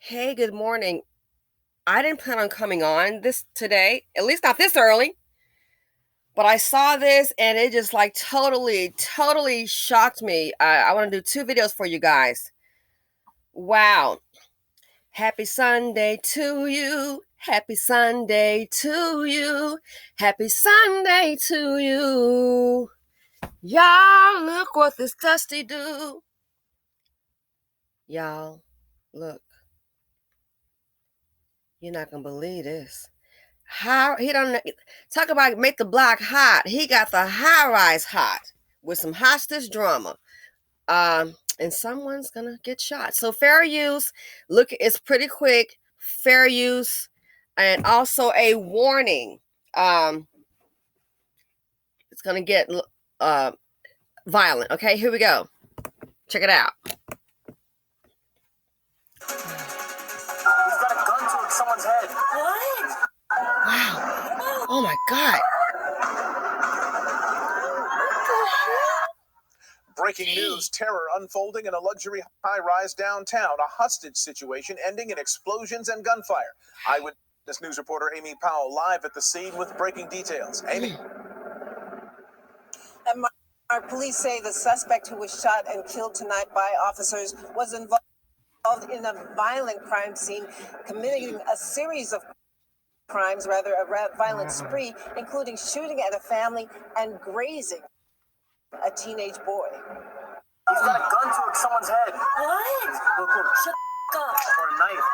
Hey, good morning. I didn't plan on coming on this today, at least not this early, but I saw this and it just like totally shocked me. I want to do two videos for you guys. Wow. Happy Sunday to you. Happy Sunday to you. Happy Sunday to you. Y'all, look what this dusty do. Y'all, look. You're not going to believe this. How he don't talk about make the block hot. He got the high rise hot with some hostage drama. And someone's gonna get shot. So fair use. Look, it's pretty quick. Fair use, and also a warning. It's gonna get uh violent. Okay, here we go. Check it out. He's got a gun to someone's head. What? Wow. Oh my God. Breaking news, terror unfolding in a luxury high-rise downtown. A hostage situation ending in explosions and gunfire. Eyewitness News reporter Amy Powell live at the scene with breaking details. Amy. And our police say the suspect who was shot and killed tonight by officers was involved in a violent crime scene, committing a series of crimes, a violent spree, including shooting at a family and grazing a teenage boy. He's got a gun to someone's head. What? Look. Shut up. Or a knife.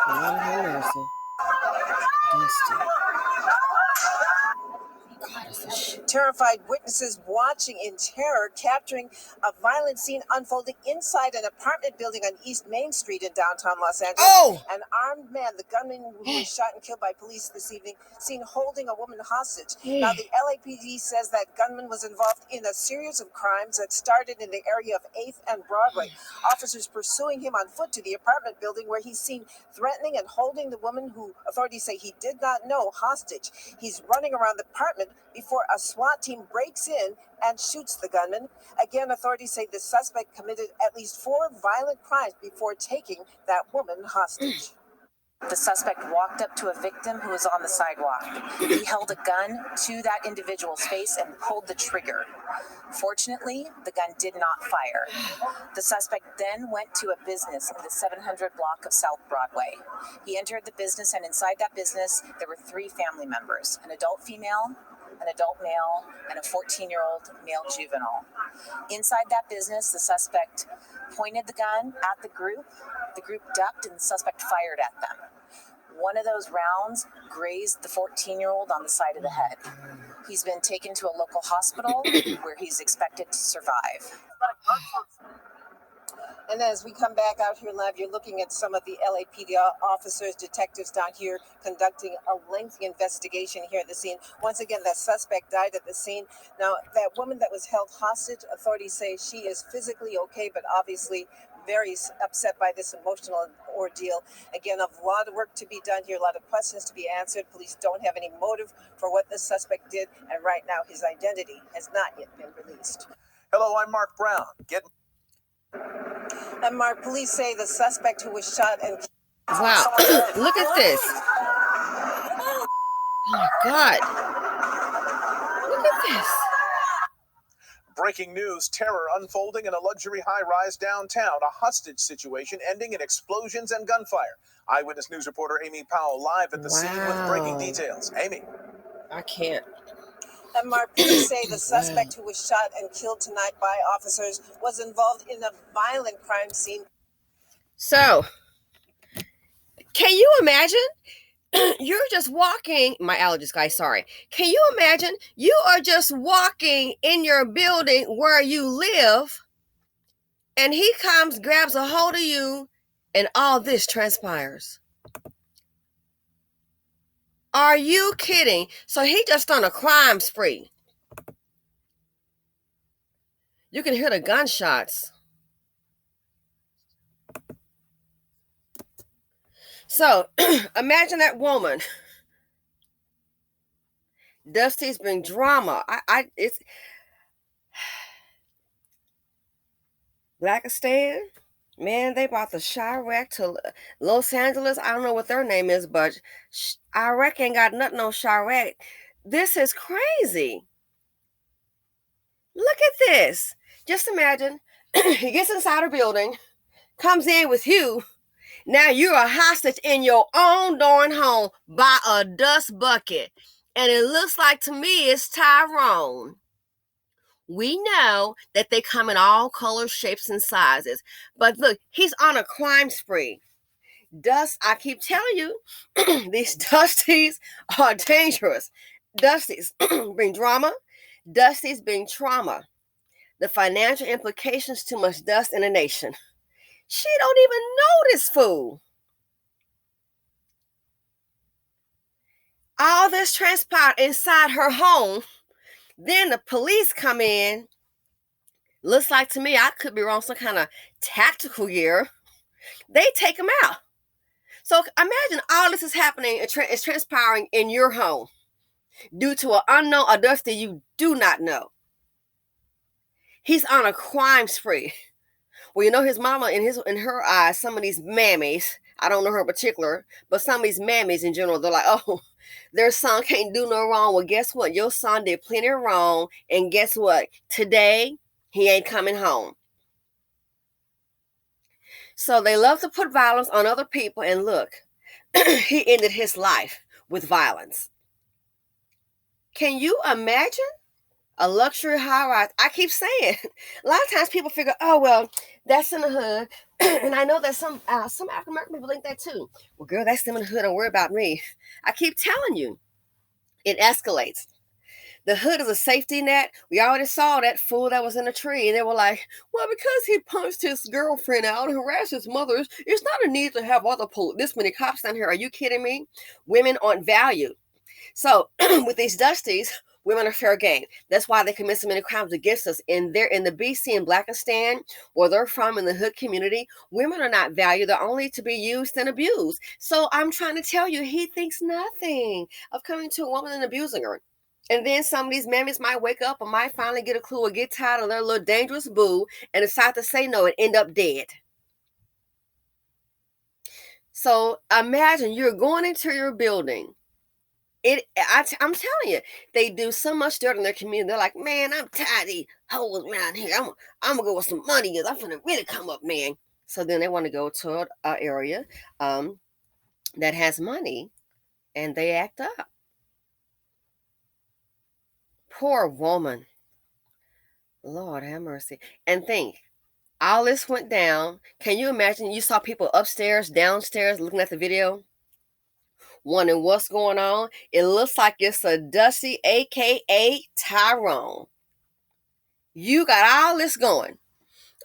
Lord have mercy. Dusty. God, it's a shit. Terrified witnesses watching in terror, capturing a violent scene unfolding inside an apartment building on East Main Street in downtown Los Angeles. Oh! An armed man, the gunman who was shot and killed by police this evening, seen holding a woman hostage. Now, the LAPD says that gunman was involved in a series of crimes that started in the area of 8th and Broadway. Officers pursuing him on foot to the apartment building where he's seen threatening and holding the woman who authorities say he did not know hostage. He's running around the apartment before a SWAT team breaks in and shoots the gunman. Again, authorities say the suspect committed at least 4 violent crimes before taking that woman hostage. The suspect walked up to a victim who was on the sidewalk. He held a gun to that individual's face and pulled the trigger. Fortunately, the gun did not fire. The suspect then went to a business in the 700 block of South Broadway. He entered the business, and inside that business, there were 3 family members, an adult female, an adult male, and a 14-year-old male juvenile. Inside that business, the suspect pointed the gun at the group. The group ducked, and the suspect fired at them. One of those rounds grazed the 14-year-old on the side of the head. He's been taken to a local hospital where he's expected to survive. And as we come back out here live, you're looking at some of the LAPD officers, detectives down here conducting a lengthy investigation here at the scene. Once again, that suspect died at the scene. Now, that woman that was held hostage, authorities say she is physically okay, but obviously very upset by this emotional ordeal. Again, a lot of work to be done here, a lot of questions to be answered. Police don't have any motive for what the suspect did, and right now his identity has not yet been released. Hello, I'm Mark Brown. And Mark, police say the suspect who was shot and Wow. Look at this. Oh my God. Look at this. Breaking news, terror unfolding in a luxury high-rise downtown. A hostage situation ending in explosions and gunfire. Eyewitness News reporter Amy Powell live at the scene with breaking details. Amy. I can't. And Mark, police say the suspect who was shot and killed tonight by officers was involved in a violent crime scene. So, can you imagine? You're just walking, my allergist guy, sorry. Can you imagine? You are just walking in your building where you live, and he comes, grabs a hold of you, and all this transpires. Are you kidding? So he just on a crime spree. You can hear the gunshots. So imagine that woman. Dusty's been drama. It's Blackistan, man, they brought the Chirac to Los Angeles. I don't know what their name is, but Iraq ain't got nothing on Chirac. This is crazy. Look at this. Just imagine he gets inside a building, comes in with you. Now you're a hostage in your own darn home by a dust bucket. And it looks like to me it's Tyrone. We know that they come in all colors, shapes, and sizes. But look, he's on a crime spree. I keep telling you, these Dusties are dangerous. Dusties bring drama. Dusties bring trauma. The financial implications, too much dust in a nation. She don't even know this fool. All this transpired inside her home. Then the police come in. Looks like to me, I could be wrong, some kind of tactical gear. They take him out. So imagine all this is happening, it's transpiring in your home due to an unknown, a Dusty you do not know. He's on a crime spree. Well, you know, his mama, in her eyes, some of these mammies, I don't know her in particular, but some of these mammies in general, they're like, oh, their son can't do no wrong. Well, guess what? Your son did plenty of wrong. And guess what? Today, he ain't coming home. So they love to put violence on other people. And look, he ended his life with violence. Can you imagine a luxury high rise? I keep saying, a lot of times people figure, oh, well, that's in the hood. And I know that some African American people think that too. Well, girl, that's them in the hood. Don't worry about me. I keep telling you, it escalates. The hood is a safety net. We already saw that fool that was in a tree. And they were like, well, because he punched his girlfriend out and harassed his mother, it's not a need to have this many cops down here. Are you kidding me? Women aren't valued. So with these Dusties, women are fair game. That's why they commit so many crimes against us. And they're in the BC and Blackistan, where they're from in the hood community, women are not valued. They're only to be used and abused. So I'm trying to tell you, he thinks nothing of coming to a woman and abusing her. And then some of these mammies might wake up and might finally get a clue or get tired of their little dangerous boo and decide to say no and end up dead. So imagine you're going into your building. I'm telling you, they do so much dirt in their community. They're like, man, I'm tired of these hoes around here. I'm gonna go with some money because I'm gonna really come up, man. So then they want to go to an area that has money, and they act up. Poor woman. Lord have mercy. And think, all this went down. Can you imagine? You saw people upstairs, downstairs, looking at the video, wondering what's going on. It looks like it's a Dusty, aka Tyrone. You got all this going.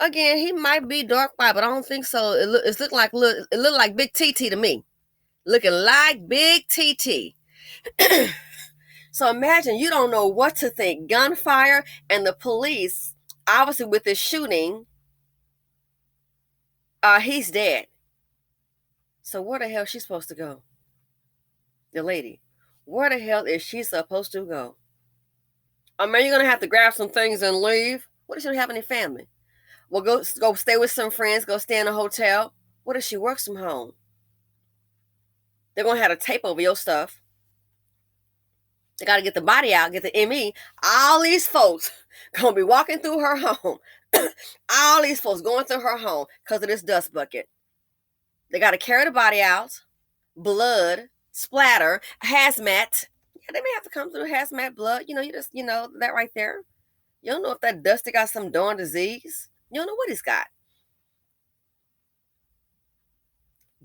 Again, he might be dark white, but I don't think so. It looked like Big TT to me. Looking like Big TT. So imagine you don't know what to think. Gunfire, and the police, obviously with this shooting, he's dead. So where the hell is she supposed to go? The lady. Where the hell is she supposed to go? I mean, you're gonna have to grab some things and leave. What if she don't have any family? Well, go stay with some friends. Go stay in a hotel. What if she works from home? They're gonna have a tape over your stuff. They gotta get the body out, get the ME. All these folks gonna be walking through her home. All these folks going through her home because of this dust bucket. They gotta carry the body out. Blood, splatter, hazmat. Yeah, they may have to come through hazmat blood. You know that right there. You don't know if that Dusty got some darn disease. You don't know what he's got.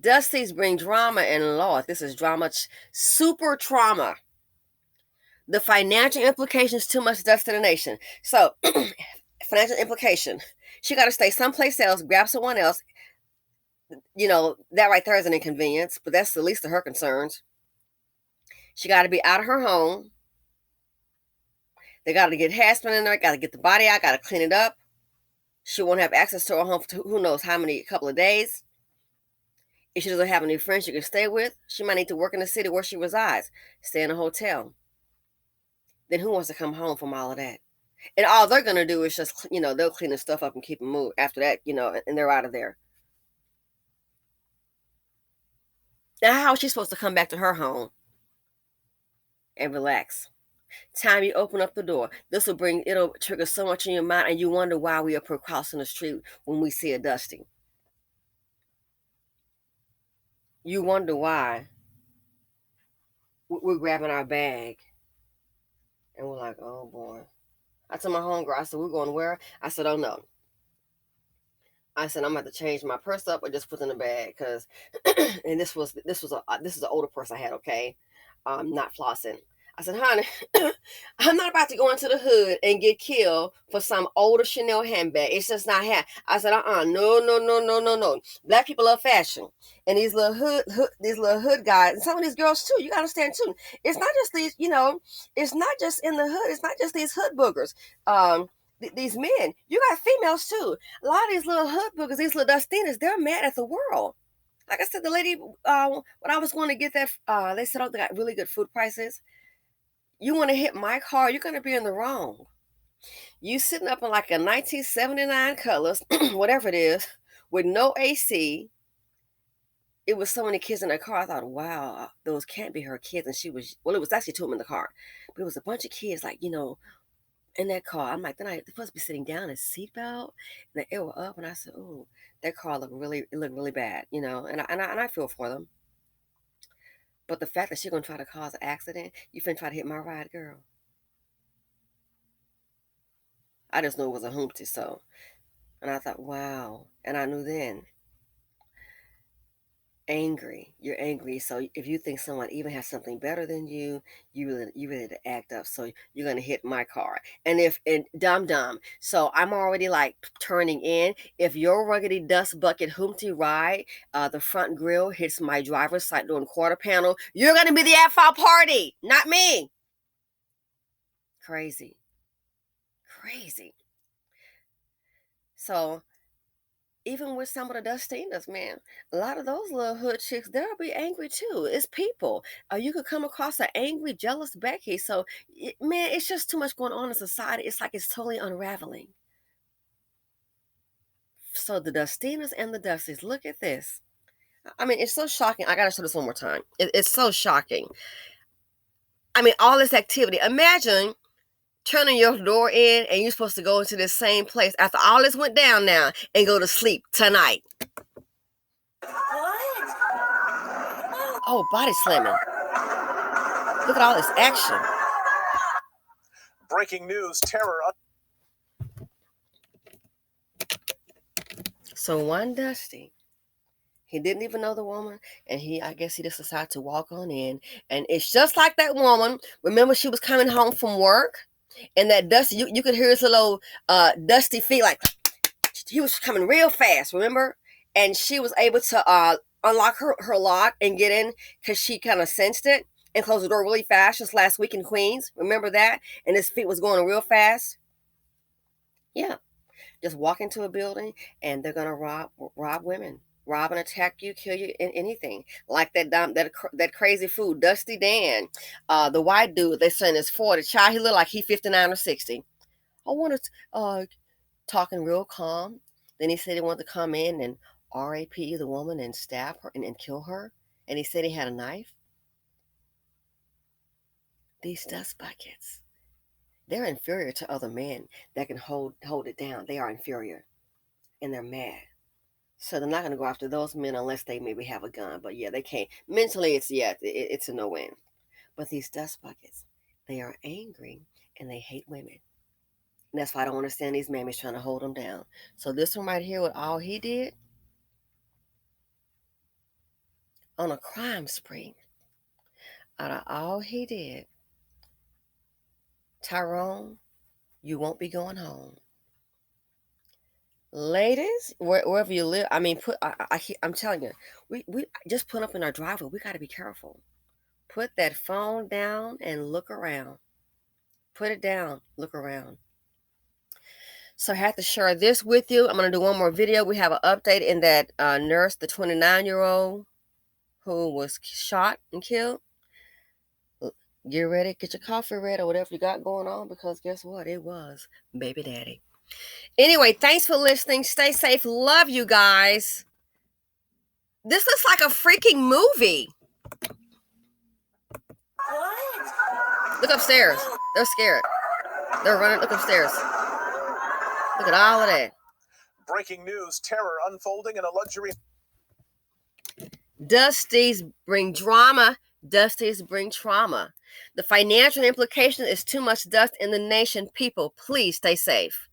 Dusties bring drama, and Lord, this is drama, super trauma. The financial implications, too much dust in the nation. So, financial implication. She got to stay someplace else, grab someone else. You know, that right there is an inconvenience, but that's the least of her concerns. She got to be out of her home. They got to get hazmat in there, got to get the body out, got to clean it up. She won't have access to her home for who knows how many, couple of days. If she doesn't have any friends she can stay with, she might need to work in the city where she resides, stay in a hotel. Then who wants to come home from all of that? And all they're going to do is just, they'll clean the stuff up and keep them moving after that, and they're out of there. Now, how is she supposed to come back to her home and relax? Time you open up the door, it'll trigger so much in your mind, and you wonder why we are crossing the street when we see a dusty. You wonder why we're grabbing our bag and we're like, oh boy. I told my homegirl, I said, we're going where? I said, oh no. I said, I'm gonna have to change my purse up or just put it in the bag, because and this is an older purse I had, okay, not flossing. I said, honey, I'm not about to go into the hood and get killed for some older Chanel handbag. It's just not happening. I said, no. Black people love fashion, and these little hood guys, and some of these girls too. You gotta understand too. It's not just these, it's not just in the hood. It's not just these hood boogers. These men, you got females too. A lot of these little hood boogers, these little dustinas, they're mad at the world. Like I said, the lady, when I was going to get that, they said, oh, they got really good food prices. You want to hit my car, you're going to be in the wrong. You sitting up in like a 1979 Colors, whatever it is, with no AC. It was so many kids in the car. I thought, wow, those can't be her kids. And it was actually two of them in the car. But it was a bunch of kids, like, in that car. I'm like, they're supposed to be sitting down in seatbelt, and they were up. And I said, oh, that car looked really bad, and I feel for them. But the fact that she's gonna try to cause an accident, you finna try to hit my ride, girl. I just knew it was a humpty, so. And I thought, wow. And I knew then, you're angry. So if you think someone even has something better than you, you really to act up. So you're gonna hit my car. And dumb. So I'm already like turning in. If your ruggedy dust bucket humpty ride, the front grill hits my driver's side doing quarter panel, you're gonna be the at-fault party, not me. Crazy. So even with some of the dustinas, man, a lot of those little hood chicks, they'll be angry too. It's people. You could come across an angry, jealous Becky. So, man, it's just too much going on in society. It's like it's totally unraveling. So the dustinas and the dusties, look at this. I mean, it's so shocking. I gotta show this one more time. It's so shocking. I mean, all this activity. Imagine turning your door in and you're supposed to go into this same place after all this went down now and go to sleep tonight. What? Oh, body slamming. Look at all this action. Breaking news, terror. So one Dusty, he didn't even know the woman, and I guess he just decided to walk on in. And it's just like that woman. Remember, she was coming home from work, and that Dusty, you could hear his little dusty feet, like he was coming real fast, remember? And she was able to unlock her lock and get in because she kind of sensed it and closed the door really fast just last week in Queens. Remember that? And his feet was going real fast. Yeah. Just walk into a building and they're going to rob women. Rob and attack you, kill you, anything. Like that crazy fool, Dusty Dan. The white dude, they saying is 40. Child, he look like he 59 or 60. I wanted to, talking real calm. Then he said he wanted to come in and RAP the woman and stab her and kill her. And he said he had a knife. These dust buckets, they're inferior to other men that can hold it down. They are inferior. And they're mad. So they're not going to go after those men unless they maybe have a gun. But yeah, they can't. Mentally, it's a no-win. But these dust buckets, they are angry and they hate women. And that's why I don't understand these mammies trying to hold them down. So this one right here, with all he did, on a crime spree, out of all he did, Tyrone, you won't be going home. Ladies, wherever you live, I mean, I'm telling you, we just put up in our driveway. We got to be careful. Put that phone down and look around. Put it down, look around. So I had to share this with you. I'm going to do one more video. We have an update in that nurse, the 29-year-old who was shot and killed. Get ready, get your coffee ready, or whatever you got going on, because guess what? It was baby daddy. Anyway, thanks for listening. Stay safe. Love you guys. This looks like a freaking movie. Look upstairs. They're scared. They're running. Look upstairs. Look at all of that. Breaking news, terror unfolding in a luxury. Dusties bring drama. Dusties bring trauma. The financial implication is too much dust in the nation. People, please stay safe.